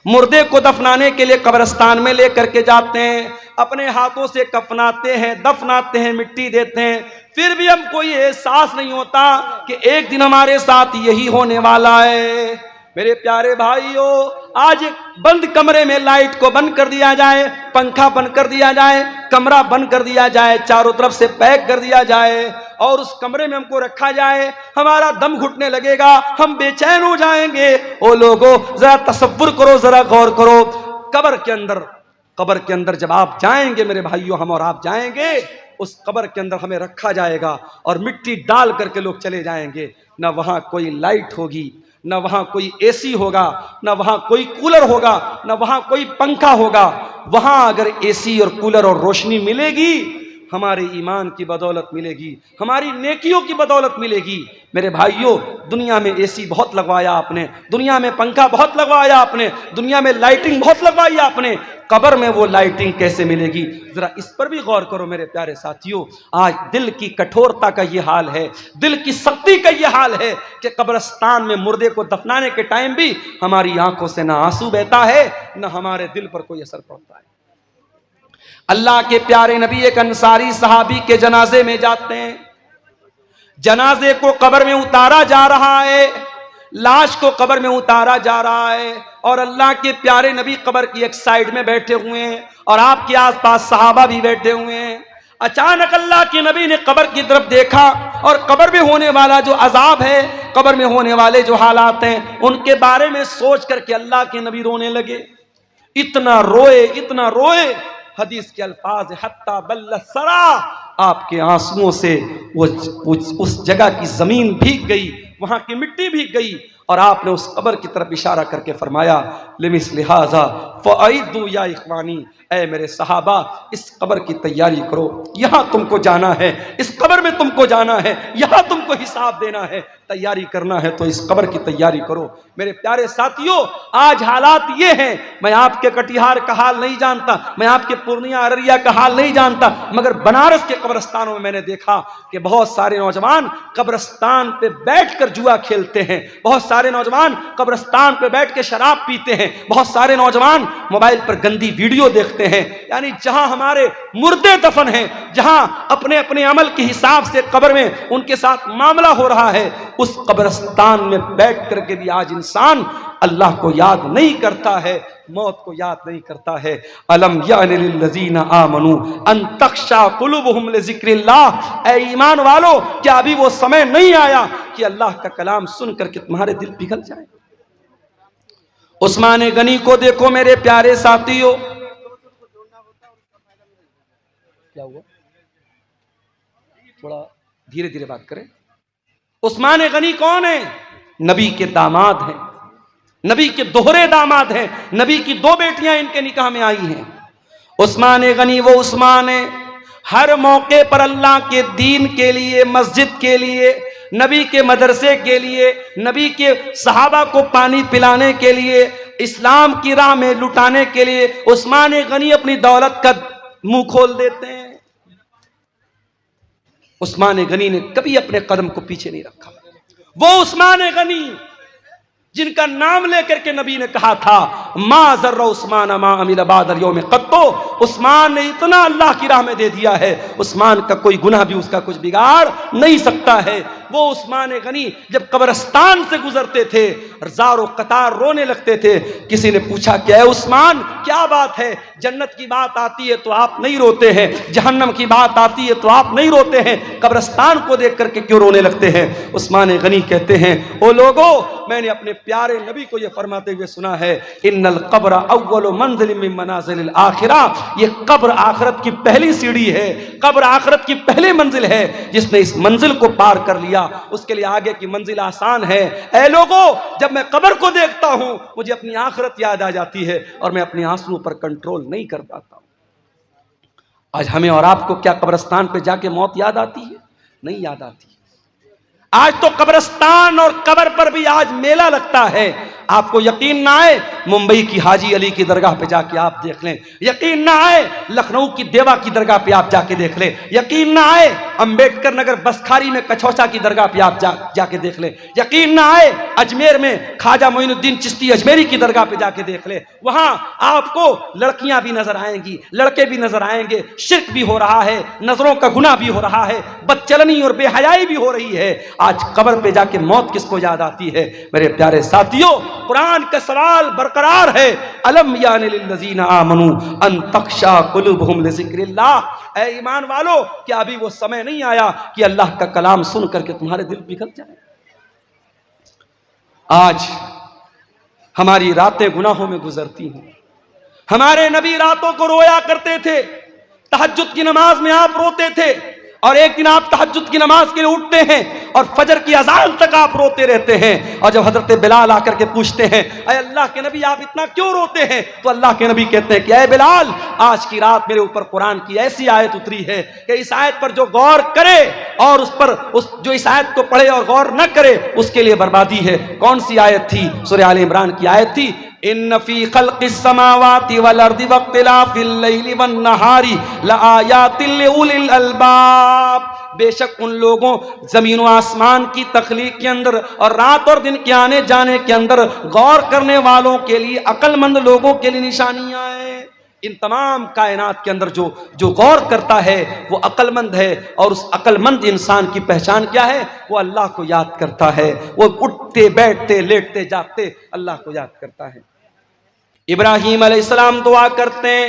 मुर्दे को दफनाने के लिए कब्रिस्तान में लेकर के जाते हैं, अपने हाथों से कफनाते हैं, दफनाते हैं, मिट्टी देते हैं, फिर भी हमको ये एहसास नहीं होता कि एक दिन हमारे साथ यही होने वाला है। मेरे प्यारे भाइयों, आज बंद कमरे में लाइट को बंद कर दिया जाए, पंखा बंद कर दिया जाए, कमरा बंद कर दिया जाए, चारों तरफ से पैक कर दिया जाए और उस कमरे में हमको रखा जाए, हमारा दम घुटने लगेगा, हम बेचैन हो जाएंगे। ओ लोगों, जरा तसव्वुर करो, जरा गौर करो, कब्र के अंदर जब आप जाएंगे मेरे भाइयों, हम और आप जाएंगे, उस कब्र के अंदर हमें रखा जाएगा और मिट्टी डाल करके लोग चले जाएंगे। न वहां कोई लाइट होगी, न वहां कोई एसी होगा, न वहां कोई कूलर होगा, न वहां कोई पंखा होगा। वहां अगर एसी और कूलर और रोशनी मिलेगी, हमारे ईमान की बदौलत मिलेगी, हमारी नेकियों की बदौलत मिलेगी। मेरे भाइयों, दुनिया में एसी बहुत लगवाया आपने, दुनिया में पंखा बहुत लगवाया आपने, दुनिया में लाइटिंग बहुत लगवाई आपने, कब्र में वो लाइटिंग कैसे मिलेगी? जरा इस पर भी गौर करो मेरे प्यारे साथियों। आज दिल की कठोरता का ये हाल है, दिल की सख्ती का ये हाल है कि कब्रिस्तान में मुर्दे को दफनाने के टाइम भी हमारी आंखों से ना आंसू बहता है, ना हमारे दिल पर कोई असर पड़ता है। अल्लाह के प्यारे नबी एक अंसारी सहाबी के जनाजे में जाते हैं, जनाजे को कब्र में उतारा जा रहा है, लाश को कब्र में उतारा जा रहा है और अल्लाह के प्यारे नबी कब्र की एक साइड में बैठे हुए हैं और आपके आसपास सहाबा भी बैठे हुए हैं। अचानक अल्लाह के नबी ने कब्र की तरफ देखा और कब्र में होने वाला जो अजाब है, कब्र में होने वाले जो हालात हैं, उनके बारे में सोच करके अल्लाह के नबी रोने लगे। इतना रोए, इतना रोए, हदीस के अल्फाज हत्ता बल्ल सरा, आपके आंसुओं से उस जगह की जमीन भीग गई, वहां की मिट्टी भीग गई और आपने उस कब्र की तरफ इशारा करके फरमाया, लिमिस लिहाजा फ़अइदू या इख्वानी, ऐ मेरे सहाबा, इस कब्र की तैयारी करो, यहां तुमको जाना है, इस कब्र में तुमको जाना है, यहां तुमको हिसाब देना है, तैयारी करना है तो इस कब्र की तैयारी करो। मेरे प्यारे साथियों, आज हालात ये हैं, मैं आपके कटिहार का हाल नहीं जानता, मैं आपके पूर्णिया अररिया का हाल नहीं जानता, मगर बनारस के कब्रिस्तानों में मैंने देखा कि बहुत सारे नौजवान कब्रिस्तान पे बैठकर जुआ खेलते हैं, बहुत सारे नौजवान कब्रिस्तान पे बैठ के शराब पीते हैं, बहुत सारे नौजवान मोबाइल पर गंदी वीडियो देखते हैं। यानी जहां हमारे मुर्दे दफन हैं, जहां अपने अपने अमल के हिसाब से कब्र में उनके साथ मामला हो रहा है, उस कब्रिस्तान में बैठ करके भी आज इंसान अल्लाह को याद नहीं करता है, मौत को याद नहीं करता है। अलम यानि लिल्लज़ीना आमनू अन तख्शा कुलूबुहुम लिज़िक्रिल्लाह, ऐ ईमान वालों, क्या अभी वो समय नहीं आया कि अल्लाह का कलाम सुन करके तुम्हारे दिल पिघल जाए? उस्मान गनी को देखो मेरे प्यारे साथियों, क्या हुआ? थोड़ा धीरे धीरे बात करें। उस्मान गनी कौन है? नबी के दामाद हैं, नबी के दोहरे दामाद हैं, नबी की दो बेटियां इनके निकाह में आई हैं। उस्मान गनी वो उस्मान है, हर मौके पर अल्लाह के दीन के लिए, मस्जिद के लिए, नबी के मदरसे के लिए, नबी के सहाबा को पानी पिलाने के लिए, इस्लाम की राह में लुटाने के लिए उस्मान गनी अपनी दौलत का मुंह खोल देते हैं। उस्मान गनी ने कभी अपने कदम को पीछे नहीं रखा। वो उस्मान गनी जिनका नाम लेकर के नबी ने कहा था, मा ज़र्रा उस्मान मा अमिल बादल यौम क़त्तो, उस्मान ने इतना अल्लाह की राह में दे दिया है, उस्मान का कोई गुनाह भी उसका कुछ बिगाड़ नहीं सकता है। वो उस्मान गनी जब कब्रिस्तान से गुजरते थे, ज़ारो कतार रोने लगते थे। किसी ने पूछा, क्या है उस्मान, क्या बात है? जन्नत की बात आती है तो आप नहीं रोते हैं, जहन्नम की बात आती है तो आप नहीं रोते हैं, कब्रिस्तान को देख करके क्यों रोने लगते हैं? उस्मान गनी कहते हैं, ओ लोगों, मैंने अपने प्यारे नबी को यह फरमाते हुए सुना है, इन्नल कब्र अव्वलु मंजिल मिन मनाजिल आखिरा, ये कब्र आखिरत की पहली सीढ़ी है, कब्र आखिरत की पहली मंजिल है। जिसने इस मंजिल को पार कर लिया उसके लिए आगे की मंजिल आसान है। ऐ लोगों, जब मैं कब्र को देखता हूं मुझे अपनी आखिरत याद आ जाती है और मैं अपने आंसुओं पर कंट्रोल नहीं कर पाता हूं। आज हमें और आपको क्या कब्रिस्तान पे जाके मौत याद आती है? नहीं याद आती। आज तो कब्रिस्तान और कब्र पर भी आज मेला लगता है। आपको यकीन ना आए, मुंबई की हाजी अली की दरगाह पे जाके आप देख लें। यकीन ना आए, लखनऊ की देवा की दरगाह पे आप जाके देख लें। यकीन ना आए, अंबेडकर नगर बसखारी में कछौसा की दरगाह पे आप जाके देख लें। यकीन ना आए, अजमेर में ख्वाजा मोइनुद्दीन चिश्ती अजमेरी की दरगाह पे जाके देख लें। वहां आपको लड़कियां भी नजर आएंगी, लड़के भी नजर आएंगे, शिर्क भी हो रहा है, नजरों का गुनाह भी हो रहा है, बदचलनी और बेहयाई भी हो रही है। आज कब्र पे जाके मौत किसको याद आती है? मेरे प्यारे साथियों, कुरान का सवाल बरकरार है, अलम यानि लिल्लज़ीना आमनू अन तख्शा कुलूबुहुम लिज़िक्रिल्लाह। ऐ ईमान वालों, क्या अभी वो समय नहीं आया कि अल्लाह का कलाम सुन करके तुम्हारे दिल पिघल जाए? आज हमारी रातें गुनाहों में गुजरती हैं। हमारे नबी रातों को रोया करते थे, तहज्जुद की नमाज में आप रोते थे, और एक दिन आप तहज्जुद की नमाज के लिए उठते हैं और फजर की अजान तक आप रोते रहते हैं। और जब हजरत बिलाल आकर के पूछते हैं, अरे अल्लाह के नबी आप इतना क्यों रोते हैं? तो अल्लाह के नबी कहते हैं कि अरे बिलाल, आज की रात मेरे ऊपर कुरान की ऐसी आयत उतरी है कि इस आयत पर जो गौर करे और जो इस आयत को पढ़े और गौर न करे, उसके लिए बर्बादी है। कौन सी आयत थी? सूरह आल इमरान की आयत थी, इन्न फी खल्क़िस समावाति वल अर्दि वख्तिलाफिल लैलि वन नहारी लआयातिल लिउलिल अलबाब। बेशक उन लोगों, जमीन व आसमान की तख्लीक के अंदर और रात और दिन के आने जाने के अंदर गौर करने वालों के लिए, अक्लमंद लोगों के लिए निशानियां हैं। इन तमाम कायनात के अंदर जो गौर करता है वो अक्लमंद है, और उस अक्लमंद इंसान की पहचान क्या है? वो अल्लाह को याद करता है। वो उठते बैठते लेटते जागते अल्लाह को याद करता है। इब्राहीम अलैहिस्सलाम दुआ करते हैं,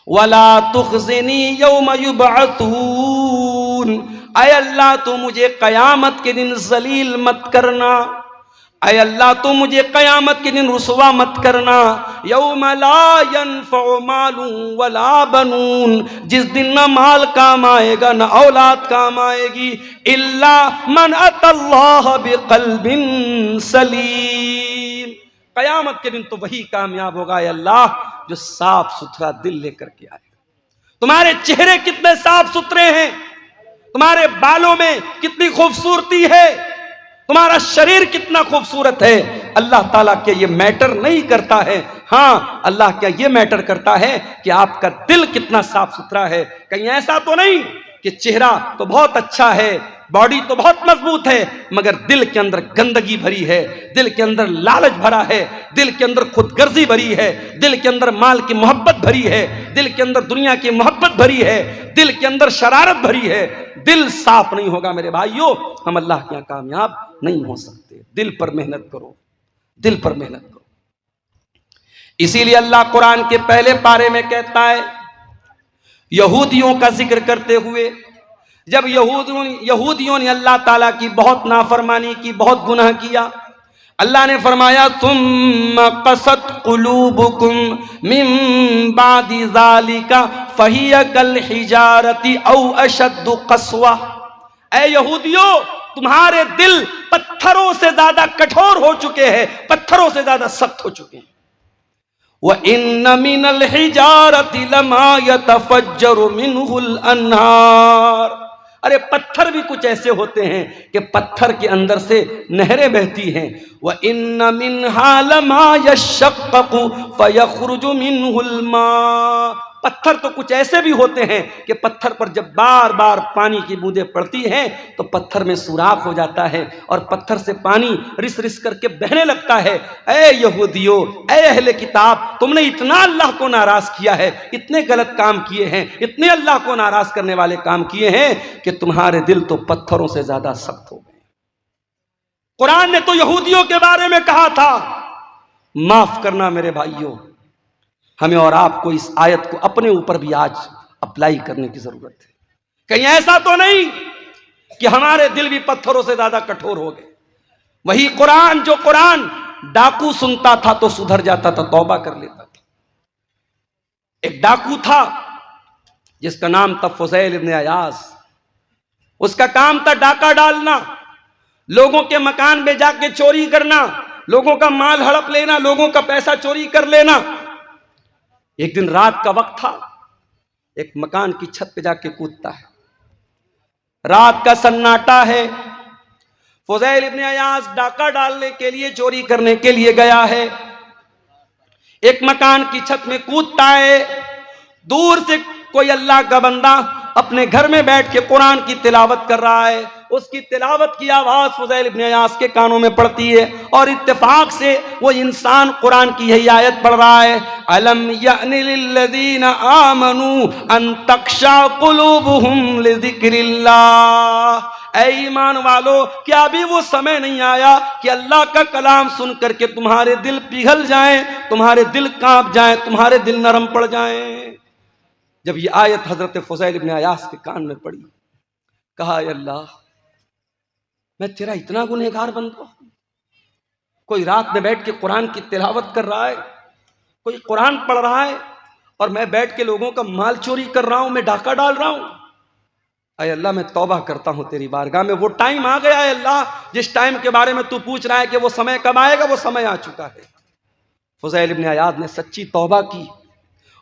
वला तुखज़िनी यौम युबअतून। ऐ अल्लाह, तू मुझे कयामत के दिन जलील मत करना। ऐ अल्लाह, तू मुझे कयामत के दिन रुसवा मत करना। यौम ला यनफ़उ मालुन वला बनून, जिस दिन न माल काम आएगा न औलाद काम आएगी, इल्ला मन अतल्लाह बिक़ल्बिन सलीम। कयामत के दिन तो वही कामयाब होगा ऐ अल्लाह जो साफ सुथरा दिल लेकर के आए। तुम्हारे चेहरे कितने साफ सुथरे हैं, तुम्हारे बालों में कितनी खूबसूरती है, तुम्हारा शरीर कितना खूबसूरत है। अल्लाह ताला के ये मैटर नहीं करता है। हाँ, अल्लाह क्या ये मैटर करता है कि आपका दिल कितना साफ सुथरा है। कहीं ऐसा तो नहीं कि चेहरा तो बहुत अच्छा है, बॉडी तो बहुत मजबूत है, मगर दिल के अंदर गंदगी भरी है, दिल के अंदर लालच भरा है, दिल के अंदर खुदगर्जी भरी है, दिल के अंदर माल की मोहब्बत भरी है, दिल के अंदर दुनिया की मोहब्बत भरी है, दिल के अंदर शरारत भरी है। दिल साफ नहीं होगा मेरे भाइयों, हम अल्लाह के यहाँ कामयाब नहीं हो सकते। दिल पर मेहनत करो, दिल पर मेहनत करो। इसीलिए अल्लाह कुरान के पहले पारे में कहता है, यहूदियों का जिक्र करते हुए, जब यहूदियों ने अल्लाह ताला की बहुत नाफरमानी की, बहुत गुनाह किया, अल्लाह ने फरमाया, सुम्मा क़सत क़ुलूबुकुम मिन बादि ज़ालिका फ़हिय कल हिजारति औ अशद्दु क़स्वा। ऐ यहूदियों, तुम्हारे दिल पत्थरों से ज्यादा कठोर हो चुके हैं, पत्थरों से ज्यादा सख्त हो चुके हैं। व इन्न मिनल हिजारति लमा यतफज्जरु मिनहुल अन्हार। अरे पत्थर भी कुछ ऐसे होते हैं कि पत्थर के अंदर से नहरें बहती हैं। व इन्न मिनहा लमा यशक्ककु फयखरुजु मिनहुल मा। पत्थर तो कुछ ऐसे भी होते हैं कि पत्थर पर जब बार बार पानी की बूंदें पड़ती हैं तो पत्थर में सुराख हो जाता है और पत्थर से पानी रिस रिस करके बहने लगता है। ऐ यहूदियों, ऐ अहले किताब, तुमने इतना अल्लाह को नाराज किया है, इतने गलत काम किए हैं, इतने अल्लाह को नाराज करने वाले काम किए हैं कि तुम्हारे दिल तो पत्थरों से ज्यादा सख्त हो गए। कुरान ने तो यहूदियों के बारे में कहा था। माफ करना मेरे भाइयों, हमें और आपको इस आयत को अपने ऊपर भी आज अप्लाई करने की जरूरत है। कहीं ऐसा तो नहीं कि हमारे दिल भी पत्थरों से ज्यादा कठोर हो गए। वही कुरान, जो कुरान डाकू सुनता था तो सुधर जाता था, तौबा कर लेता था। एक डाकू था जिसका नाम था फुज़ैल इब्न अयाज। उसका काम था डाका डालना, लोगों के मकान में जाके चोरी करना, लोगों का माल हड़प लेना, लोगों का पैसा चोरी कर लेना। एक दिन रात का वक्त था, एक मकान की छत पे जाके कूदता है। रात का सन्नाटा है, फुज़ैल इब्न अयाज़ डाका डालने के लिए, चोरी करने के लिए गया है। एक मकान की छत में कूदता है। दूर से कोई अल्लाह का बंदा अपने घर में बैठ के कुरान की तिलावत कर रहा है। उसकी तिलावत की आवाज फुज़ैल इब्न अयाज़ के कानों में पड़ती है और इत्तेफाक से वो इंसान कुरान की यही आयत पढ़ रहा है, अलम यअनि लिल्लज़ीना आमनू अन तख्शा कुलूबुहुम लिज़िक्रिल्लाह। ऐ ईमान वालो, क्या अभी वो समय नहीं आया कि अल्लाह का कलाम सुन करके तुम्हारे दिल पिघल जाएं, तुम्हारे दिल कांप जाएं, तुम्हारे दिल नरम पड़ जाएं। जब ये आयत हजरत फुज़ैल इब्न अयाज़ के कान में पड़ी, कहा अल्लाह, मैं तेरा इतना गुनहगार बंदा हूं। कोई रात में बैठ के कुरान की तिलावत कर रहा है, कोई कुरान पढ़ रहा है और मैं बैठ के लोगों का माल चोरी कर रहा हूं, मैं डाका डाल रहा हूं। अय अल्लाह, मैं तौबा करता हूं तेरी बारगाह में। वो टाइम आ गया है अल्लाह, जिस टाइम के बारे में तू पूछ रहा है कि वो समय कब आएगा, वो समय आ चुका है। फुज़ैल इब्न अयाज़ ने सच्ची तौबा की,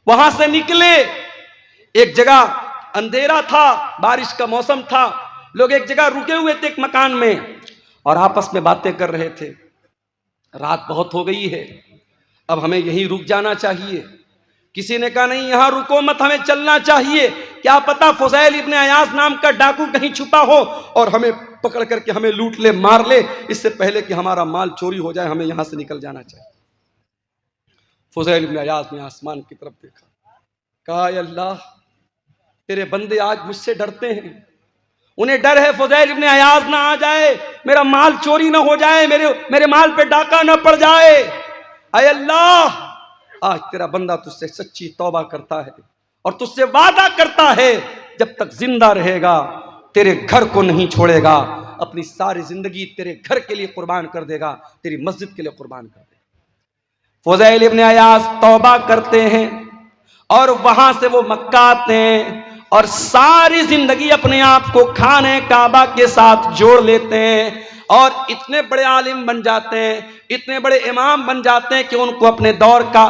वहां से निकले। एक जगह अंधेरा था, बारिश का मौसम था, लोग एक जगह रुके हुए थे एक मकान में और आपस में बातें कर रहे थे। रात बहुत हो गई है, अब हमें यहीं रुक जाना चाहिए। किसी ने कहा नहीं, यहां रुको मत, हमें चलना चाहिए। क्या पता फुज़ैल इब्न अयाज़ नाम का डाकू कहीं छुपा हो और हमें पकड़ करके हमें लूट ले, मार ले, इससे पहले कि हमारा माल चोरी हो जाए, हमें यहां से निकल जाना चाहिए। फुज़ैल इब्न अयाज़ ने आसमान की तरफ देखा, कहा अल्लाह, तेरे बंदे आज मुझसे डरते हैं। उन्हें डर है फुज़ैल इब्न अयाज़ ना आ जाए, मेरा माल चोरी ना हो जाए, मेरे माल पे डाका ना पड़ जाए। अय अल्लाह, आज तेरा बंदा तुझसे सच्ची तौबा करता है और तुझसे वादा करता है, जब तक जिंदा रहेगा तेरे घर को नहीं छोड़ेगा, अपनी सारी जिंदगी तेरे घर के लिए कुर्बान कर देगा, तेरी मस्जिद के लिए कुर्बान कर देगा। फुज़ैल इब्न अयाज़ तौबा करते हैं और वहां से वो मक्का आते हैं और सारी जिंदगी अपने आप को खाने काबा के साथ जोड़ लेते हैं और इतने बड़े आलिम बन जाते हैं, इतने बड़े इमाम बन जाते हैं कि उनको अपने दौर का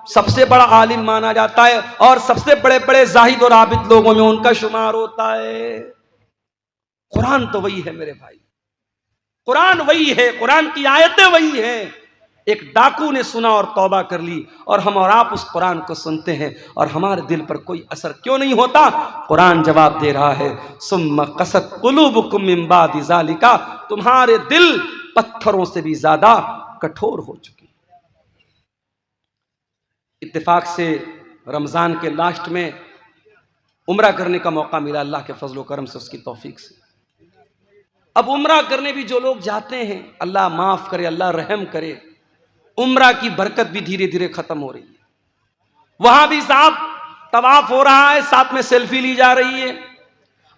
सबसे बड़ा आलिम माना जाता है और सबसे बड़े बड़े जाहिद और आबिद लोगों में उनका शुमार होता है। कुरान तो वही है मेरे भाई, कुरान वही है, कुरान की आयतें वही हैं। एक डाकू ने सुना और तौबा कर ली और हम और आप उस कुरान को सुनते हैं और हमारे दिल पर कोई असर क्यों नहीं होता? कुरान जवाब दे रहा है, सुम्मा क़सत क़ुलूबुकुम मिन बादि ज़ालिका, तुम्हारे दिल पत्थरों से भी ज्यादा कठोर हो चुके। इत्तेफाक से रमजान के लास्ट में उम्रा करने का मौका मिला, अल्लाह के फजल करम से, उसकी तौफीक से। अब उम्रा करने भी जो लोग जाते हैं, अल्लाह माफ करे, अल्लाह रहम करे, उम्रा की बरकत भी धीरे धीरे खत्म हो रही है। वहां भी साहब तवाफ हो रहा है, साथ में सेल्फी ली जा रही है।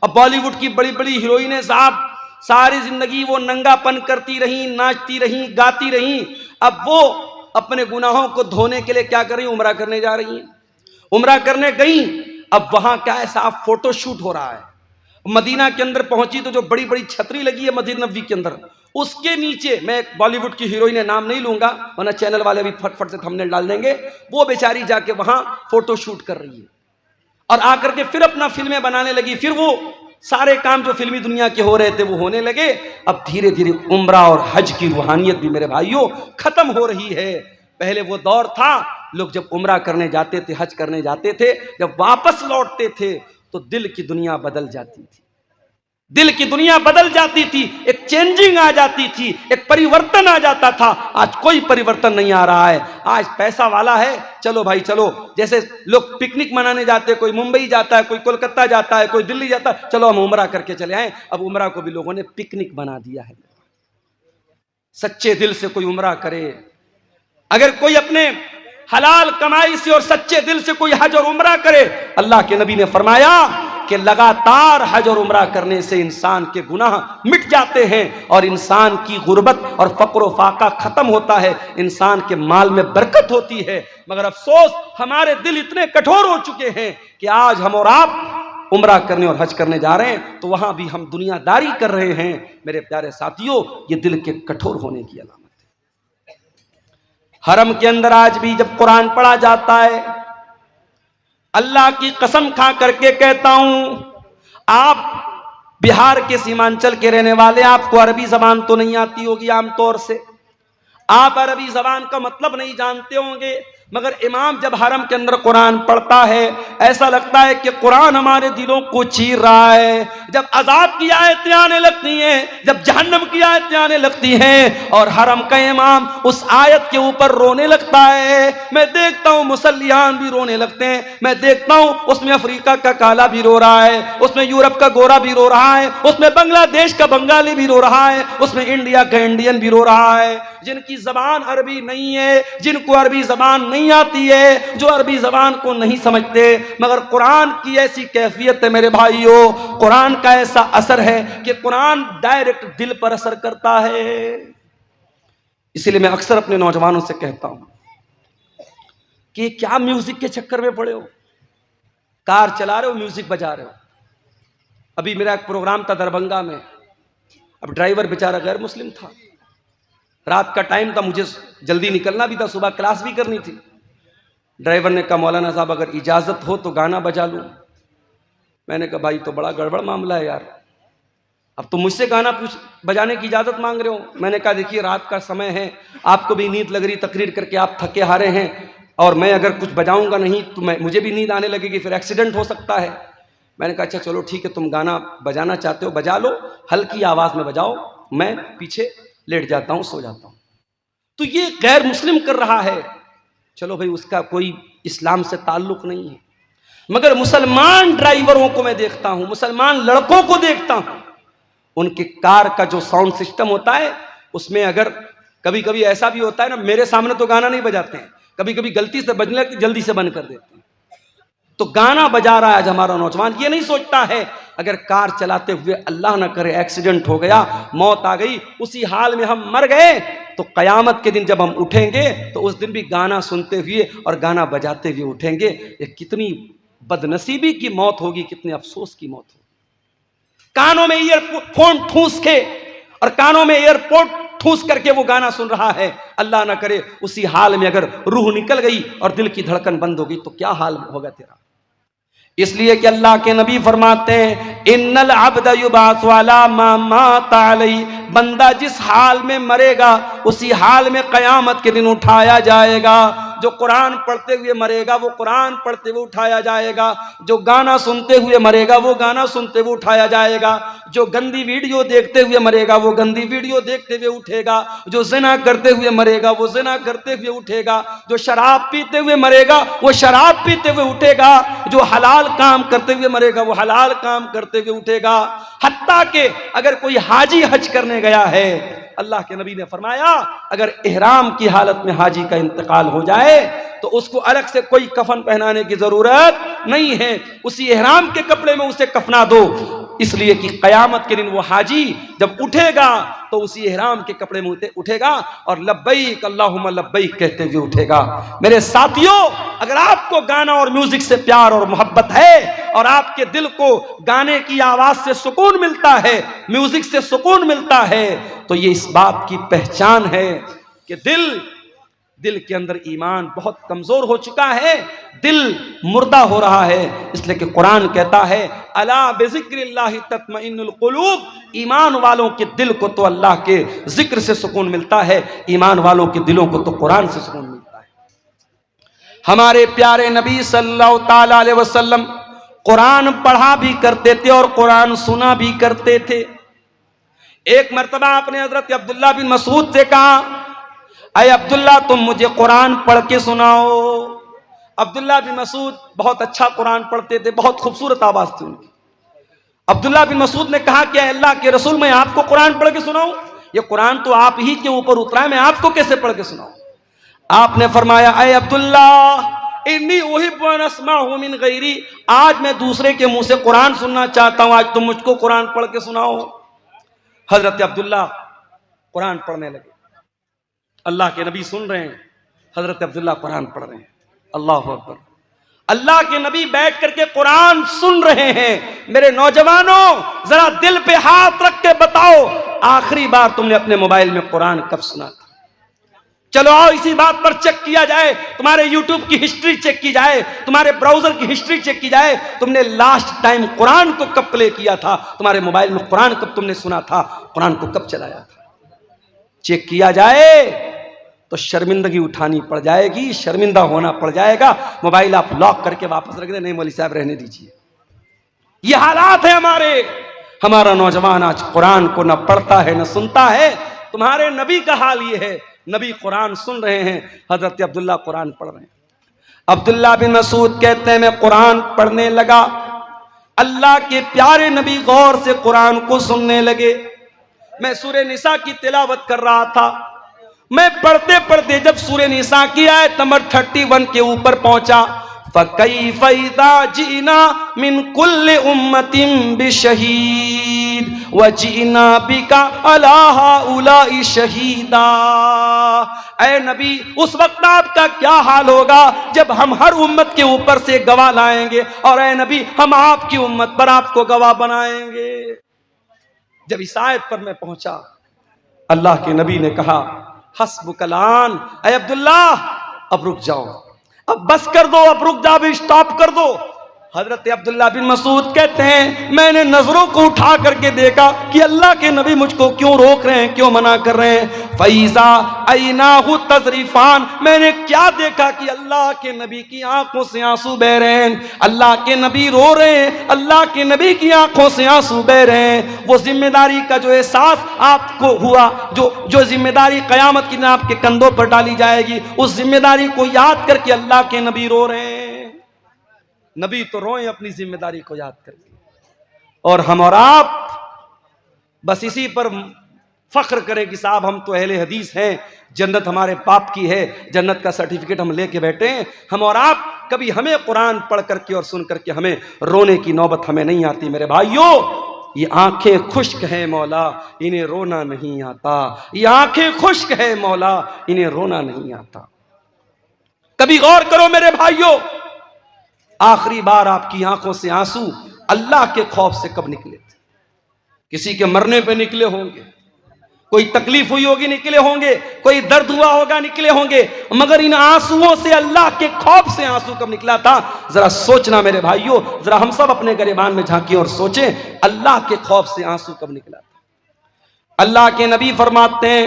अब बॉलीवुड की बड़ी बड़ी हीरोइनें साहब सारी जिंदगी वो नंगापन करती रही, नाचती रही, गाती रही। अब वो अपने गुनाहों को धोने के लिए क्या कर रही, उम्रा करने जा रही हैं। उम्रा करने गई, अब वहां क्या है साहब, फोटो शूट हो रहा है। मदीना के अंदर पहुंची तो जो बड़ी बड़ी छतरी लगी है मस्जिद नबवी के अंदर, उसके नीचे, मैं बॉलीवुड की हीरोइन है नाम नहीं लूंगा वरना चैनल वाले भी फटफट से थंबनेल डाल देंगे, वो बेचारी जाके वहां फोटो शूट कर रही है और आकर के फिर अपना फिल्में बनाने लगी। फिर वो सारे काम जो फिल्मी दुनिया के हो रहे थे वो होने लगे। अब धीरे धीरे उम्रा और हज की रूहानियत भी मेरे भाइयों खत्म हो रही है। पहले वो दौर था, लोग जब उम्रा करने जाते थे, हज करने जाते थे, जब वापस लौटते थे तो दिल की दुनिया बदल जाती थी, दिल की दुनिया बदल जाती थी, एक चेंजिंग आ जाती थी, एक परिवर्तन आ जाता था। आज कोई परिवर्तन नहीं आ रहा है। आज पैसा वाला है, चलो भाई चलो, जैसे लोग पिकनिक मनाने जाते हैं, कोई मुंबई जाता है, कोई कोलकाता जाता है, कोई दिल्ली जाता है, चलो हम उम्रा करके चले आए। अब उम्रा को भी लोगों ने पिकनिक बना दिया है। सच्चे दिल से कोई उम्रा करे, अगर कोई अपने हलाल कमाई से और सच्चे दिल से कोई हज और उम्रा करे, अल्लाह के नबी ने फरमाया कि लगातार हज और उम्रा करने से इंसान के गुनाह मिट जाते हैं और इंसान की गुर्बत और फक्र फाका खत्म होता है, इंसान के माल में बरकत होती है। मगर अफसोस, हमारे दिल इतने कठोर हो चुके हैं कि आज हम और आप उम्रा करने और हज करने जा रहे हैं तो वहां भी हम दुनियादारी कर रहे हैं। मेरे प्यारे साथियों, ये दिल के कठोर होने की अलामत है। हरम के अंदर आज भी जब कुरान पढ़ा जाता है, अल्लाह की कसम खा करके कहता हूं, आप बिहार के सीमांचल के रहने वाले, आपको अरबी जबान तो नहीं आती होगी आमतौर से, आप अरबी जबान का मतलब नहीं जानते होंगे, मगर इमाम जब हरम के अंदर कुरान पढ़ता है ऐसा लगता है कि कुरान हमारे दिलों को चीर रहा है। जब अजाब की आयतें आने लगती हैं, जब जहन्नम की आयतें आने लगती हैं और हरम का इमाम उस आयत के ऊपर रोने लगता है, मैं देखता हूं मुसल्लियान भी रोने लगते हैं, मैं देखता हूं उसमें अफ्रीका का काला भी रो रहा है, उसमें यूरोप का गोरा भी रो रहा है, उसमें बांग्लादेश का बंगाली भी रो रहा है, उसमें इंडिया का इंडियन भी रो रहा है। जिनकी जबान अरबी नहीं है, जिनको अरबी जबान नहीं आती है, जो अरबी जबान को नहीं समझते, मगर कुरान की ऐसी कैफियत है मेरे भाइयों, कुरान का ऐसा असर है कि कुरान डायरेक्ट दिल पर असर करता है। इसलिए मैं अक्सर अपने नौजवानों से कहता हूं कि क्या म्यूजिक के चक्कर में पड़े हो, कार चला रहे हो म्यूजिक बजा रहे हो। अभी मेरा एक प्रोग्राम था दरभंगा में, अब ड्राइवर बेचारा गैर मुस्लिम था, रात का टाइम था, मुझे जल्दी निकलना भी था, सुबह क्लास भी करनी थी। ड्राइवर ने कहा मौलाना साहब अगर इजाज़त हो तो गाना बजा लूं। मैंने कहा भाई तो बड़ा गड़बड़ मामला है यार, अब तो मुझसे गाना बजाने की इजाज़त मांग रहे हो। मैंने कहा देखिए रात का समय है, आपको भी नींद लग रही, तकरीर करके आप थके हारे हैं, और मैं अगर कुछ बजाऊंगा नहीं तो मुझे भी नींद आने लगेगी, फिर एक्सीडेंट हो सकता है। मैंने कहा अच्छा चलो ठीक है, तुम गाना बजाना चाहते हो बजा लो, हल्की आवाज़ में बजाओ, मैं पीछे लेट जाता हूं, सो जाता हूं। तो ये गैर मुस्लिम कर रहा है, चलो भाई उसका कोई इस्लाम से ताल्लुक नहीं है, मगर मुसलमान ड्राइवरों को मैं देखता हूं, मुसलमान लड़कों को देखता हूं, उनके कार का जो साउंड सिस्टम होता है उसमें अगर कभी कभी ऐसा भी होता है ना, मेरे सामने तो गाना नहीं बजाते हैं, कभी कभी गलती से बजने लगती जल्दी से बंद कर देते हैं। तो गाना बजा रहा है आज हमारा नौजवान, ये नहीं सोचता है अगर कार चलाते हुए अल्लाह ना करे एक्सीडेंट हो गया, मौत आ गई, उसी हाल में हम मर गए, तो कयामत के दिन जब हम उठेंगे तो उस दिन भी गाना सुनते हुए और गाना बजाते हुए उठेंगे। ये कितनी बदनसीबी की मौत होगी, कितने अफसोस की मौत होगी। कानों में ईयरफोन ठूस के और कानों में एयरपोर्ट ठूस करके वो गाना सुन रहा है, अल्लाह ना करे उसी हाल में अगर रूह निकल गई और दिल की धड़कन बंद हो गई तो क्या हाल होगा तेरा। इसलिए कि अल्लाह के नबी फरमाते हैं इन्नल अब्द युबास वाला मा मात अलैहि, बंदा जिस हाल में मरेगा उसी हाल में कयामत के दिन उठाया जाएगा। जो कुरान पढ़ते हुए मरेगा वो कुरान पढ़ते हुए उठाया जाएगा, जो गाना सुनते हुए मरेगा वो गाना सुनते हुए उठाया जाएगा, जो गंदी वीडियो देखते हुए मरेगा वो गंदी वीडियो देखते हुए उठेगा, जो ज़िना करते हुए मरेगा वो ज़िना करते हुए उठेगा, जो शराब पीते हुए मरेगा वो शराब पीते हुए उठेगा, जो हलाल काम करते हुए मरेगा वो हलाल काम करते हुए उठेगा। हत्ता के अगर कोई हाजी हज करने गया है, अल्लाह के नबी ने फरमाया अगर इहराम की हालत में हाजी का इंतकाल हो जाए तो उसको अलग से कोई कफन पहनाने की जरूरत नहीं है, उसी इहराम के कपड़े में उसे कफना दो, इसलिए कि कयामत के दिन वो हाजी जब उठेगा तो उसी इहराम के कपड़े में उठेगा और लब्बैक अल्लाहुम्मा लब्बैक कहते हुए उठेगा। मेरे साथियों, अगर आपको गाना और म्यूजिक से प्यार और मोहब्बत है और आपके दिल को गाने की आवाज से सुकून मिलता है, म्यूजिक से सुकून मिलता है, तो ये इस बात की पहचान है कि दिल के अंदर ईमान बहुत कमजोर हो चुका है, दिल मुर्दा हो रहा है। इसलिए कि कुरान कहता है अला बिज़िक्रिल्लाहि तत्मइन्नुल कुलूब, ईमान वालों के दिल को तो अल्लाह के जिक्र से सुकून मिलता है, ईमान वालों के दिलों को तो कुरान से सुकून मिलता है। हमारे प्यारे नबी सल्लल्लाहु ताला अलैहि वसल्लम कुरान पढ़ा भी करते थे और कुरान सुना भी करते थे। एक मर्तबा आपने हजरत अब्दुल्ला बिन मसूद से कहा अय अब्दुल्ला तुम मुझे कुरान पढ़ के सुनाओ। अब्दुल्ला बिन मसूद बहुत अच्छा कुरान पढ़ते थे, बहुत खूबसूरत आवाज थी उनकी। अब्दुल्ला बिन मसूद ने कहा कि अल्लाह के रसूल मैं आपको कुरान पढ़ के सुनाऊं, ये कुरान तो आप ही के ऊपर उतरा है, मैं आपको कैसे पढ़ के सुनाऊं। आपने फरमाया अय अब्दुल्ला इन्नी उहिब्बु अन अस्माअहु मिन गैरी, आज मैं दूसरे के मुंह से कुरान सुनना चाहता हूं, आज तुम मुझको कुरान पढ़ के सुनाओ। हजरत अब्दुल्ला कुरान पढ़ने लगे, अल्लाह के नबी सुन रहे हैं, हजरत अब्दुल्ला कुरान पढ़ रहे हैं। अल्लाह अकबर, अल्लाह के नबी बैठ करके कुरान सुन रहे हैं। मेरे नौजवानों जरा दिल पे हाथ रख के बताओ आखिरी बार तुमने अपने मोबाइल में कुरान कब सुना था? चलो आओ इसी बात पर चेक किया जाए, तुम्हारे YouTube की हिस्ट्री चेक की जाए, तुम्हारे ब्राउजर की हिस्ट्री चेक की जाए, तुमने लास्ट टाइम कुरान को कब प्ले किया था, तुम्हारे मोबाइल में कुरान कब तुमने सुना था, कुरान को कब चलाया था, चेक किया जाए तो शर्मिंदगी उठानी पड़ जाएगी, शर्मिंदा होना पड़ जाएगा। मोबाइल आप लॉक करके वापस रख दे, नहीं मौलवी साहब रहने दीजिए। ये हालात है हमारे। हमारा नौजवान आज कुरान को न पढ़ता है न सुनता है। तुम्हारे नबी का हाल ये है, नबी कुरान सुन रहे हैं, हजरत अब्दुल्ला कुरान पढ़ रहे हैं। अब्दुल्ला बिन मसूद कहते हैं मैं कुरान पढ़ने लगा, अल्लाह के प्यारे नबी गौर से कुरान को सुनने लगे। मैं सूरह निसा की तिलावत कर रहा था, मैं पढ़ते पढ़ते जब सूरह निसा की आयत नंबर 31 के ऊपर पहुंचा, फ़कैफ़ इज़ा जीना मिन कुल्लि उम्मतिन बिशहीद व जीना बिका अला हाउलाई शहीदा। ऐ नबी, उस वक्त आपका क्या हाल होगा जब हम हर उम्मत के ऊपर से गवाह लाएंगे, और ऐ नबी हम आपकी उम्मत पर आपको गवाह बनाएंगे। जब इस आयत पर मैं पहुंचा, अल्लाह के नबी ने कहा हस्बुकलान, ऐ अब्दुल्ला अब रुक जाओ, अब बस कर दो, अब रुक जाओ, अब स्टॉप कर दो। हजरत अब्दुल्ला बिन मसूद कहते हैं मैंने नजरों को उठा करके देखा कि अल्लाह के नबी मुझको क्यों रोक रहे हैं, क्यों मना कर रहे हैं। फैजा ऐनाहु तजरीफान, मैंने क्या देखा कि अल्लाह के नबी की आंखों से आंसू बह रहे हैं, अल्लाह के नबी रो रहे हैं, अल्लाह के नबी की आंखों से आंसू बह रहे हैं। वो जिम्मेदारी का जो एहसास आपको हुआ, जो जिम्मेदारी कयामत की दिन आपके कंधों पर डाली जाएगी, उस जिम्मेदारी को याद करके अल्लाह के नबी रो रहे हैं। नबी तो रोए अपनी जिम्मेदारी को याद करके, और हम और आप बस इसी पर फख्र करें कि साहब हम तो अहले हदीस हैं, जन्नत हमारे बाप की है, जन्नत का सर्टिफिकेट हम लेके बैठे हैं। हम और आप कभी हमें कुरान पढ़ करके और सुन करके हमें रोने की नौबत हमें नहीं आती। मेरे भाइयों, ये आंखें खुश्क है मौला, इन्हें रोना नहीं आता। ये आंखें खुश्क है मौला, इन्हें रोना नहीं आता। कभी गौर करो मेरे भाइयों, आखिरी बार आपकी आंखों से आंसू अल्लाह के खौफ से कब निकले थे? किसी के मरने पे निकले होंगे, कोई तकलीफ हुई होगी निकले होंगे, कोई दर्द हुआ होगा निकले होंगे, मगर इन आंसुओं से अल्लाह के खौफ से आंसू कब निकला था? जरा सोचना मेरे भाइयों, जरा हम सब अपने गिरबान में झांकिए और सोचें अल्लाह के खौफ से आंसू कब निकला था। अल्लाह के नबी फरमाते हैं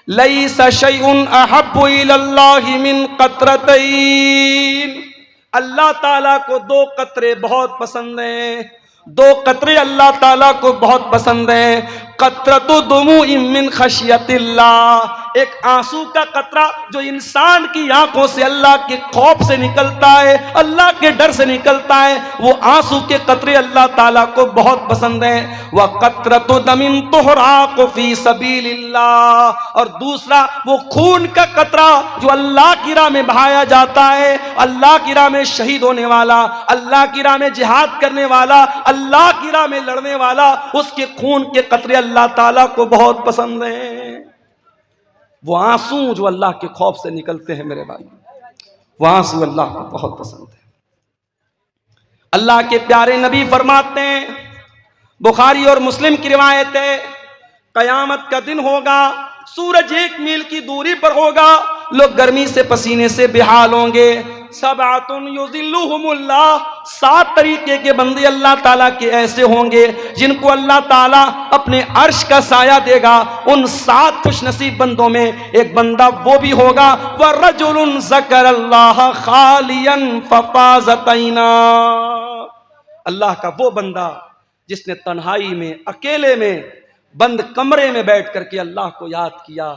लैसा शैउन अहब्बु इलल्लाहि मिन क़त्रतैन, अल्लाह ताला को दो कतरे बहुत पसंद हैं, दो कतरे अल्लाह ताला को बहुत पसंद हैं। कतरतु दुमूइन मिन खशियतिल्लाह, एक आंसू का कतरा जो इंसान की आंखों से अल्लाह के खौफ से निकलता है, अल्लाह के डर से निकलता है, वो आंसू के कतरे अल्लाह ताला को बहुत पसंद हैं। व कतरतु दमिन तुहराक़ु फी सबीलिल्लाह, और दूसरा वो खून का कतरा जो अल्लाह की राह में बहाया जाता है, अल्लाह की राह में शहीद होने वाला, अल्लाह की राह में जिहाद करने वाला, अल्लाह की राह में लड़ने वाला, उसके खून के कतरे अल्लाह ताला को बहुत पसंद हैं। वो आंसू जो अल्लाह के खौफ से निकलते हैं मेरे भाई, वो आंसू अल्लाह को बहुत पसंद है। अल्लाह के प्यारे नबी फरमाते हैं, बुखारी और मुस्लिम की रिवायत है, कयामत का दिन होगा, सूरज 1 मील की दूरी पर होगा, लोग गर्मी से पसीने से बेहाल होंगे। सबअतुन युज़िल्लुहुमुल्लाह, 7 तरीके के बंदे अल्लाह ताला के ऐसे होंगे जिनको अल्लाह ताला अपने अर्श का साया देगा। उन 7 खुशनसीब बंदों में एक बंदा वो भी होगा, वरजुलुन ज़करल्लाह खालियन फफ़ाज़त ऐना, अल्लाह का वो बंदा जिसने तन्हाई में, अकेले में, बंद कमरे में बैठ करके अल्लाह को याद किया,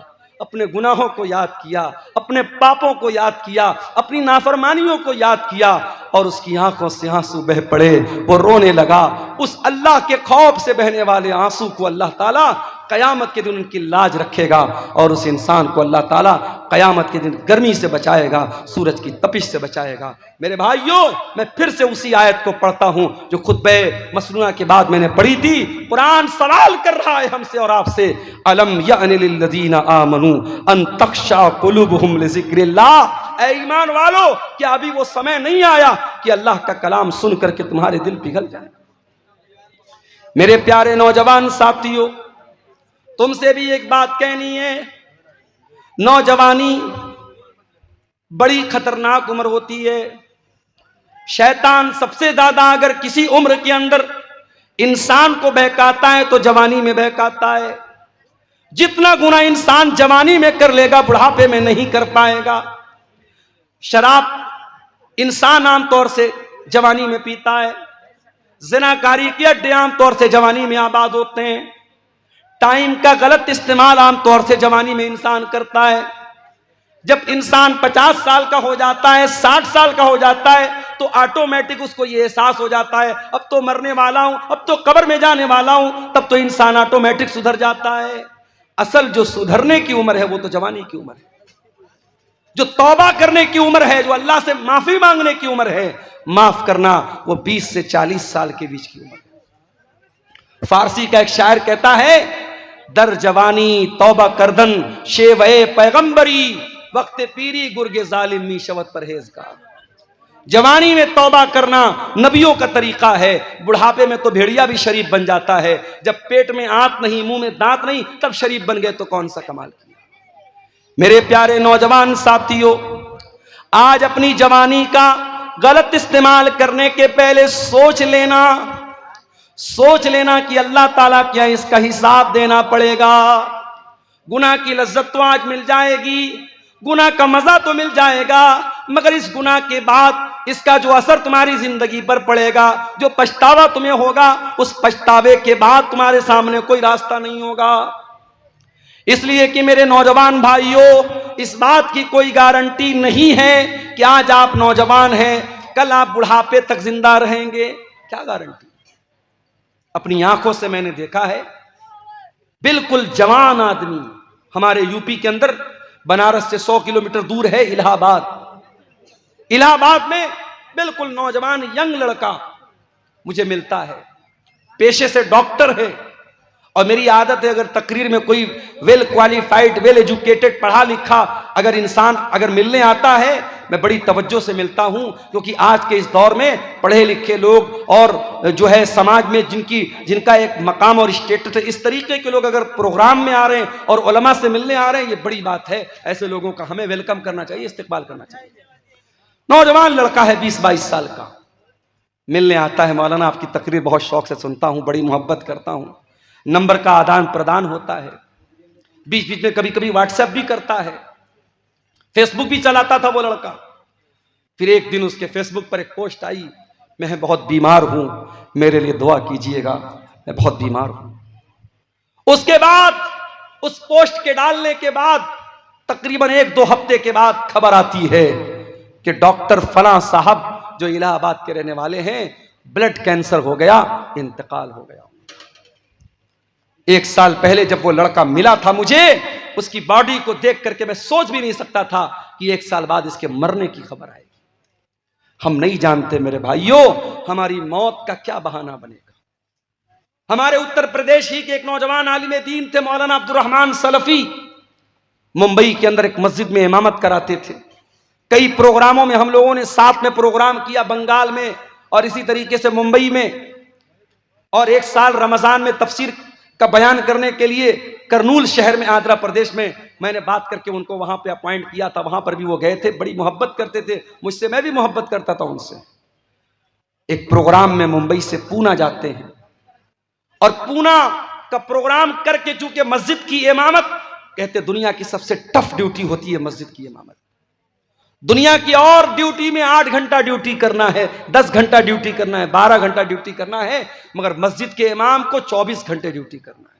अपने गुनाहों को याद किया, अपने पापों को याद किया, अपनी नाफरमानियों को याद किया, और उसकी आंखों से आंसू बह पड़े, वो रोने लगा। उस अल्लाह के खौफ से बहने वाले आंसू को अल्लाह ताला कयामत के दिन उनकी लाज रखेगा, और उस इंसान को अल्लाह ताला कयामत के दिन गर्मी से बचाएगा, सूरज की तपिश से बचाएगा। मेरे भाइयों, मैं फिर से उसी आयत को पढ़ता हूं जो खुतबे मसनूना के बाद मैंने पढ़ी थी। कुरान सवाल कर रहा है हमसे और आपसे, अलम यानि लिल्लज़ीना आमनू अन तख्शा कुलूबुहुम लिज़िक्रिल्लाह, ऐ ईमान वालों, क्या अभी वो समय नहीं आया कि अल्लाह का कलाम सुन करके तुम्हारे दिल पिघल जाए? मेरे प्यारे नौजवान साथियों, तुमसे भी एक बात कहनी है, नौजवानी बड़ी खतरनाक उम्र होती है। शैतान सबसे ज्यादा अगर किसी उम्र के अंदर इंसान को बहकाता है तो जवानी में बहकाता है। जितना गुनाह इंसान जवानी में कर लेगा बुढ़ापे में नहीं कर पाएगा। शराब इंसान आमतौर से जवानी में पीता है। ज़िनाकारी के अड्डे आमतौर से जवानी में आबाद होते हैं। टाइम का गलत इस्तेमाल आमतौर से जवानी में इंसान करता है। जब इंसान 50 साल का हो जाता है, 60 साल का हो जाता है, तो ऑटोमेटिक उसको ये एहसास हो जाता है अब तो मरने वाला हूं, अब तो कब्र में जाने वाला हूं। तब तो इंसान ऑटोमेटिक सुधर जाता है। असल जो सुधरने की उम्र है वो तो जवानी की उम्र है। जो तौबा करने की उम्र है, जो अल्लाह से माफी मांगने की उम्र है, माफ करना, वो 20 से 40 साल के बीच की उम्र है। फारसी का एक शायर कहता है, दर जवानी तौबा करदन शेवे पैगंबरी वक्त पीरी गुर्गे जालिमी शवत परहेजगार। जवानी में तौबा करना नबियों का तरीका है। बुढ़ापे में तो भेड़िया भी शरीफ बन जाता है। जब पेट में आंत नहीं, मुंह में दांत नहीं, तब शरीफ बन गए तो कौन सा कमाल किया। मेरे प्यारे नौजवान साथियों, आज अपनी जवानी का गलत इस्तेमाल करने के पहले सोच लेना कि अल्लाह ताला क्या इसका हिसाब देना पड़ेगा। गुनाह की लज्जत तो आज मिल जाएगी, गुनाह का मजा तो मिल जाएगा, मगर इस गुनाह के बाद इसका जो असर तुम्हारी जिंदगी पर पड़ेगा, जो पछतावा तुम्हें होगा, उस पछतावे के बाद तुम्हारे सामने कोई रास्ता नहीं होगा। इसलिए कि मेरे नौजवान भाइयों, इस बात की कोई गारंटी नहीं है कि आज आप नौजवान हैं कल आप बुढ़ापे तक जिंदा रहेंगे। क्या गारंटी। अपनी आंखों से मैंने देखा है, बिल्कुल जवान आदमी, हमारे यूपी के अंदर बनारस से 100 किलोमीटर दूर है इलाहाबाद। इलाहाबाद में बिल्कुल नौजवान यंग लड़का मुझे मिलता है, पेशे से डॉक्टर है। और मेरी आदत है, अगर तकरीर में कोई वेल क्वालिफाइड, वेल एजुकेटेड, पढ़ा लिखा अगर इंसान अगर मिलने आता है, मैं बड़ी तवज्जो से मिलता हूं, क्योंकि आज के इस दौर में पढ़े लिखे लोग और जो है समाज में जिनका एक मकाम और स्टेटस है, इस तरीके के लोग अगर प्रोग्राम में आ रहे हैं और उलमा से मिलने आ रहे हैं, ये बड़ी बात है। ऐसे लोगों का हमें वेलकम करना चाहिए, इस्तेकबाल करना चाहिए। नौजवान लड़का है 20-22 साल का, मिलने आता है, मौलाना आपकी तकरीर बहुत शौक से सुनता हूं, बड़ी मोहब्बत करता हूं। नंबर का आदान प्रदान होता है, बीच बीच में कभी कभी व्हाट्सएप भी करता है, फेसबुक भी चलाता था वो लड़का। फिर एक दिन उसके फेसबुक पर एक पोस्ट आई, मैं बहुत बीमार हूं, मेरे लिए दुआ कीजिएगा, मैं बहुत बीमार हूं। उसके बाद उस पोस्ट के डालने के बाद तकरीबन 1-2 हफ्ते के बाद खबर आती है कि डॉक्टर फला साहब जो इलाहाबाद के रहने वाले हैं, ब्लड कैंसर हो गया, इंतकाल हो गया। 1 साल पहले जब वो लड़का मिला था मुझे, उसकी बॉडी को देख करके मैं सोच भी नहीं सकता था कि 1 साल बाद इसके मरने की खबर आएगी। हम नहीं जानते मेरे भाइयों, हमारी मौत का क्या बहाना बनेगा। हमारे उत्तर प्रदेश ही के एक नौजवान आलिम दीन थे, मौलाना अब्दुल रहमान सलफी, मुंबई के अंदर एक मस्जिद में इमामत कराते थे। कई प्रोग्रामों में हम लोगों ने साथ में प्रोग्राम किया, बंगाल में और इसी तरीके से मुंबई में। और 1 साल रमजान में तफसीर का बयान करने के लिए करनूल शहर में, आंध्र प्रदेश में, मैंने बात करके उनको वहां पे अपॉइंट किया था। वहां पर भी वो गए थे, बड़ी मोहब्बत करते थे मुझसे, मैं भी मोहब्बत करता था उनसे। एक प्रोग्राम में मुंबई से पूना जाते हैं और पूना का प्रोग्राम करके, चूंकि मस्जिद की इमामत, कहते दुनिया की सबसे टफ ड्यूटी होती है मस्जिद की इमामत। दुनिया की और ड्यूटी में 8 घंटा ड्यूटी करना है, 10 घंटा ड्यूटी करना है, 12 घंटा ड्यूटी करना है, मगर मस्जिद के इमाम को 24 घंटे ड्यूटी करना है।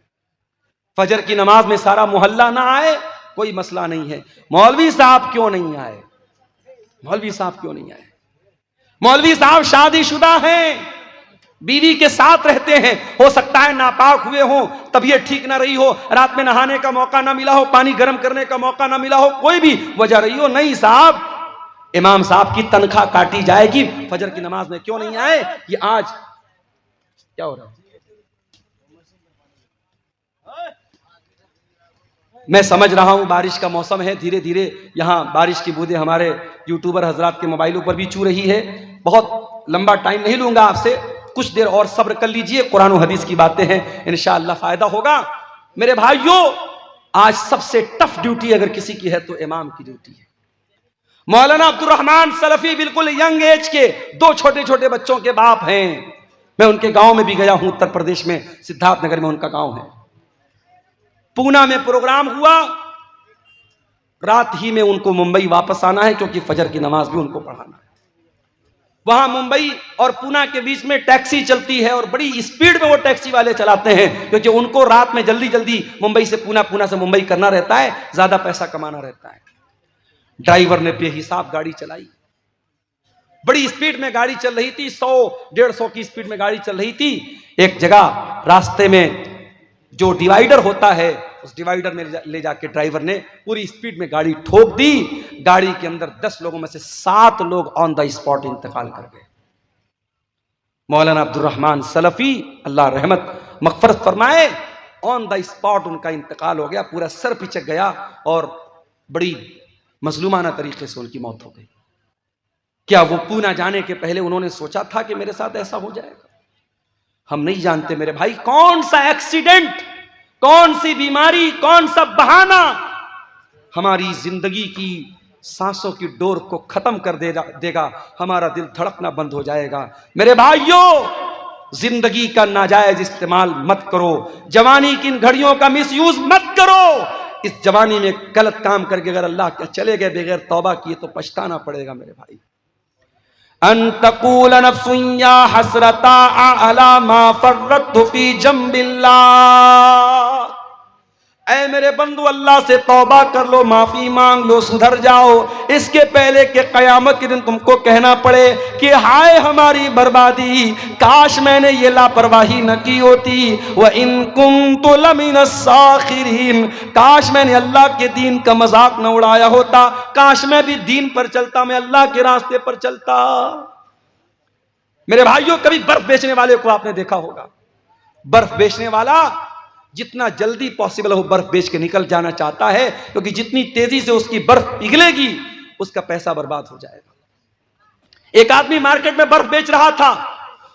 फजर की नमाज में सारा मोहल्ला ना आए, कोई मसला नहीं है, मौलवी साहब क्यों नहीं आए, मौलवी साहब क्यों नहीं आए। मौलवी साहब शादीशुदा हैं, बीवी के साथ रहते हैं, हो सकता है नापाक हुए हो, तबीयत ठीक ना रही हो, रात में नहाने का मौका ना मिला हो, पानी गर्म करने का मौका ना मिला हो, कोई भी वजह रही हो, नहीं साहब, इमाम साहब की तनख्वाह काटी जाएगी, फजर की नमाज में क्यों नहीं आए। ये आज क्या हो रहा है, मैं समझ रहा हूं बारिश का मौसम है, धीरे धीरे यहां बारिश की बूंदें हमारे यूट्यूबर हजरात के मोबाइलों पर भी छू रही है। बहुत लंबा टाइम नहीं लूंगा आपसे, कुछ देर और सब्र कर लीजिए, कुरान और हदीस की बातें हैं, इंशाअल्लाह फायदा होगा। मेरे भाइयों, आज सबसे टफ ड्यूटी अगर किसी की है तो इमाम की ड्यूटी है। मौलाना अब्दुल रहमान सलफी बिल्कुल यंग एज के 2 छोटे छोटे बच्चों के बाप हैं। मैं उनके गांव में भी गया हूं, उत्तर प्रदेश में सिद्धार्थनगर में उनका गांव है। पूना में प्रोग्राम हुआ, रात ही में उनको मुंबई वापस आना है क्योंकि फजर की नमाज भी उनको पढ़ाना है। वहां मुंबई और पूना के बीच में टैक्सी चलती है और बड़ी स्पीड में वो टैक्सी वाले चलाते हैं क्योंकि उनको रात में जल्दी जल्दी मुंबई से पूना, पूना से मुंबई करना रहता है, ज्यादा पैसा कमाना रहता है। ड्राइवर ने बेहिसाब गाड़ी चलाई, बड़ी स्पीड में गाड़ी चल रही थी, 100-150 की स्पीड में गाड़ी चल रही थी। एक जगह रास्ते में जो डिवाइडर होता है उस डिवाइडर में ले जाके ड्राइवर ने पूरी स्पीड में गाड़ी ठोक दी। गाड़ी के अंदर 10 लोगों में से 7 लोग ऑन द स्पॉट इंतकाल कर गए। मौलाना अब्दुल रहमान सलफी अल्लाह रहमत मगफरत फरमाए, ऑन द स्पॉट उनका इंतकाल हो गया, पूरा सर पिचक गया और बड़ी मजलूमाना तरीके से उनकी मौत हो गई। क्या वो पूना जाने के पहले उन्होंने सोचा था कि मेरे साथ ऐसा हो जाएगा? हम नहीं जानते मेरे भाई, कौन सा एक्सीडेंट, कौन सी बीमारी, कौन सा बहाना हमारी जिंदगी की सांसों की डोर को खत्म कर देगा, हमारा दिल धड़कना बंद हो जाएगा। मेरे भाइयों, जिंदगी का नाजायज इस्तेमाल मत करो, जवानी की इन घड़ियों का मिसयूज मत करो। इस जवानी में गलत काम करके अगर अल्लाह के चले गए बगैर तौबा किए तो पछताना पड़ेगा मेरे भाई। अनतकूल नफ्सुन या हसरता अला मा फर्रतु फी जंबिल्लाह। ऐ मेरे बंधु, अल्लाह से तौबा कर लो, माफी मांग लो, सुधर जाओ, इसके पहले कि कयामत के दिन तुमको कहना पड़े कि हाय हमारी बर्बादी, काश मैंने ये लापरवाही न की होती। व इन कुन्तु लमिनस साखिरीन, काश मैंने अल्लाह के दीन का मजाक न उड़ाया होता, काश मैं भी दीन पर चलता, मैं अल्लाह के रास्ते पर चलता। मेरे भाइयों, कभी बर्फ बेचने वाले को आपने देखा होगा, बर्फ बेचने वाला जितना जल्दी पॉसिबल हो बर्फ बेच के निकल जाना चाहता है क्योंकि जितनी तेजी से उसकी बर्फ पिघलेगी उसका पैसा बर्बाद हो जाएगा। एक आदमी मार्केट में बर्फ बेच रहा था,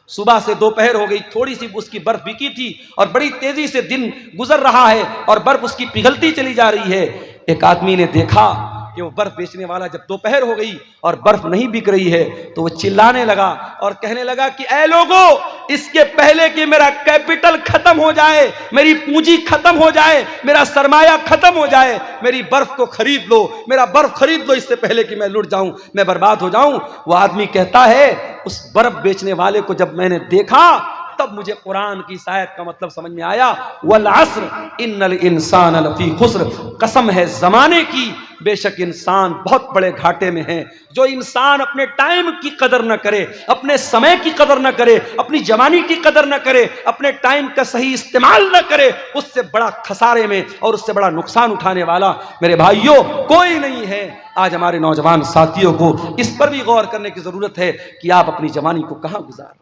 सुबह से दोपहर हो गई, थोड़ी सी उसकी बर्फ बिकी थी और बड़ी तेजी से दिन गुजर रहा है और बर्फ उसकी पिघलती चली जा रही है। एक आदमी ने देखा कि वो बर्फ बेचने वाला जब दोपहर हो गई और बर्फ नहीं बिक रही है तो वो चिल्लाने लगा और कहने लगा कि ऐ लोगों, इसके पहले कि मेरा कैपिटल खत्म हो जाए, मेरी पूंजी खत्म हो जाए, मेरा सरमाया खत्म हो जाए, मेरी बर्फ को खरीद लो, मेरा बर्फ खरीद लो, इससे पहले कि मैं लुट जाऊं, मैं बर्बाद हो जाऊं। वो आदमी कहता है, उस बर्फ बेचने वाले को जब मैंने देखा तब मुझे कुरान की शायद का मतलब समझ में आया, वल अस्र इन्नल इंसान लफी खुस्र, कसम है जमाने की, बेशक इंसान बहुत बड़े घाटे में है। जो इंसान अपने टाइम की कदर न करे, अपने समय की कदर न करे, अपनी जवानी की कदर न करे, अपने टाइम का सही इस्तेमाल न करे, उससे बड़ा खसारे में और उससे बड़ा नुकसान उठाने वाला मेरे भाइयों कोई नहीं है। आज हमारे नौजवान साथियों को इस पर भी गौर करने की जरूरत है कि आप अपनी जवानी को कहां गुजार